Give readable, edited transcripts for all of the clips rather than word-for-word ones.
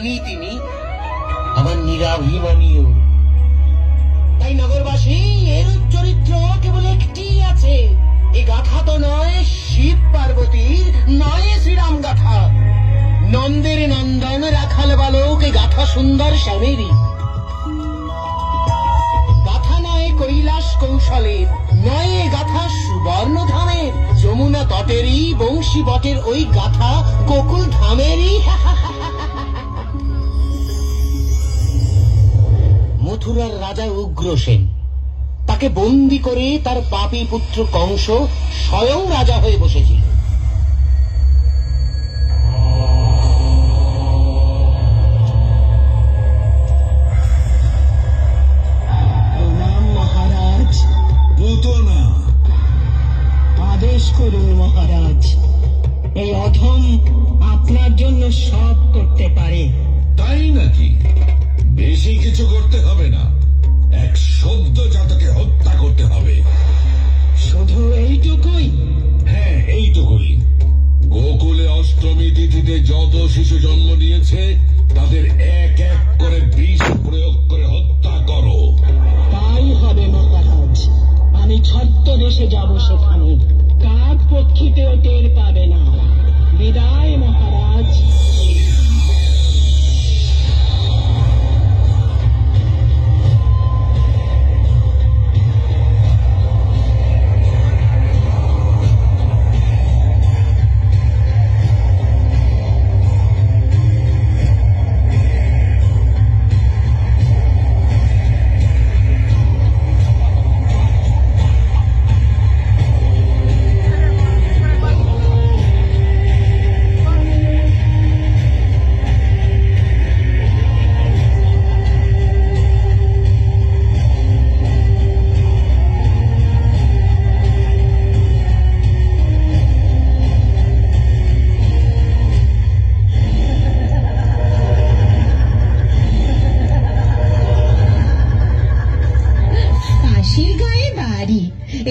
অভিমানী তিনি, আবার নিরাভিমানীও। তাই নগরবাসী, এরূপ চরিত্র কেবল একটি আছে। এ গাথা তো নয় শিব পার্বতীর, নয় শ্রীরাম গাথা। নন্দের নন্দন রাখাল বালক, এ গাথা সুন্দর শ্যামেরই। গাথা নয় কৈলাস কৌশলের, নয় এ গাথা সুবর্ণ ধামের। যমুনা তটেরই বংশী বটের ওই গাথা গোকুল ধামেরই। মথুরার রাজা উগ্রসেন, তাকে বন্দী করে তার পাপী পুত্র কংস স্বয়ং রাজা হয়ে বসেছিল। মহারাজ, আদেশ করুন মহারাজ। এই অধম আপনার জন্য সব করতে পারে। তাই নাকি? বেশি কিছু করতে হবে না, এক সদ্য জাতকে হত্যা করতে হবে। শুধু এইটুকুই? হ্যাঁ, এইটুকুই। গোকুলে অষ্টমী তিথিতে যত শিশু জন্ম নিয়েছে তাদের এক এক করে বিষ প্রয়োগ করে হত্যা করো। তাই হবে মহারাজ। আমি ছদ্মবেশে যাব সেখানে, কাক পক্ষীতেও টের পাবে না। বিদায় মহারাজ।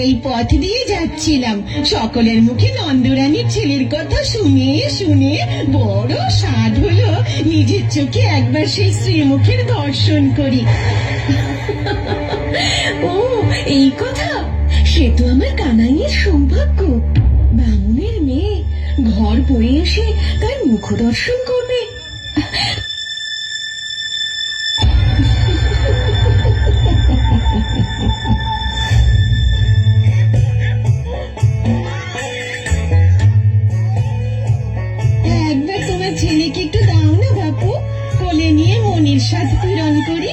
এই পথ দিয়ে যাচ্ছিলাম, সকলের মুখে নন্দরানীর ছেলের কথা শুনে শুনে বড় স্বাদ হলো নিজের চোখে একবার সেই শ্রীমুখের দর্শন করি। ও এই কথা, সে তো আমার কানাইয়ের সৌভাগ্য। বামুনের মেয়ে ঘর বয়ে এসে তার মুখ দর্শন করবে। ছেলেকে একটু দাও না বাপু, কোলে নিয়ে মনের স্বাদ পূরণ করি।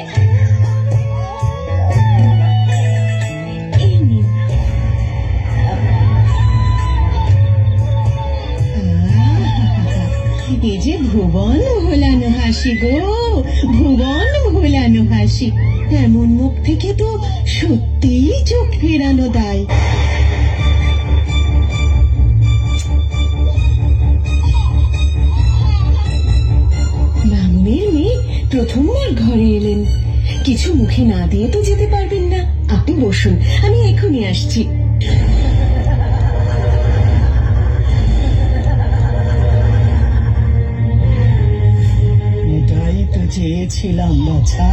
এ যে ভুবন ভোলানো হাসি গো, ভুবন ভোলানো হাসি। এমন মুখ থেকে তো সত্যিই চোখ ফেরানো দায়। প্রথমবার ঘরে এলেন, কিছু মুখে না দিয়ে তো যেতে পারবেন না। আপনি বসুন, আমি এখনই আসছি। এটাই তো চেয়েছিলাম বাছা,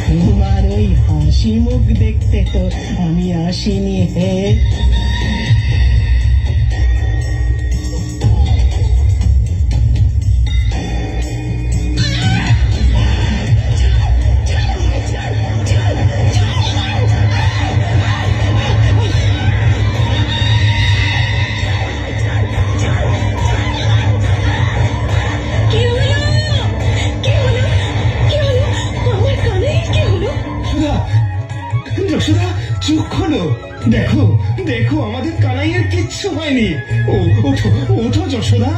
তোমার ওই হাসি মুখ দেখতে তো আমি আসিনি হে। চোখ খোলো, দেখো দেখো, আমাদের কানাইয়ের কিচ্ছু হয়নি। ওঠো ওঠো যশোদা।